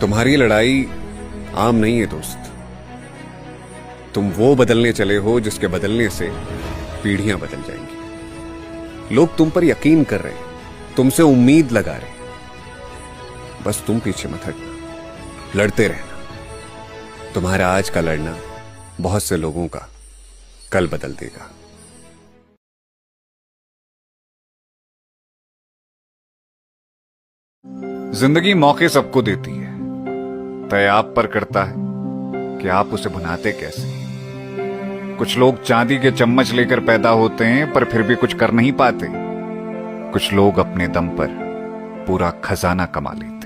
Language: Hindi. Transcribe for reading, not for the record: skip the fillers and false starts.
तुम्हारी लड़ाई आम नहीं है दोस्त। तुम वो बदलने चले हो जिसके बदलने से पीढ़ियां बदल जाएंगी। लोग तुम पर यकीन कर रहे हैं, तुमसे उम्मीद लगा रहे हैं। बस तुम पीछे मत हटना, लड़ते रहना। तुम्हारा आज का लड़ना बहुत से लोगों का कल बदल देगा। जिंदगी मौके सबको देती है, तय आप पर करता है कि आप उसे भुनाते कैसे। कुछ लोग चांदी के चम्मच लेकर पैदा होते हैं पर फिर भी कुछ कर नहीं पाते। कुछ लोग अपने दम पर पूरा खजाना कमा लेते हैं।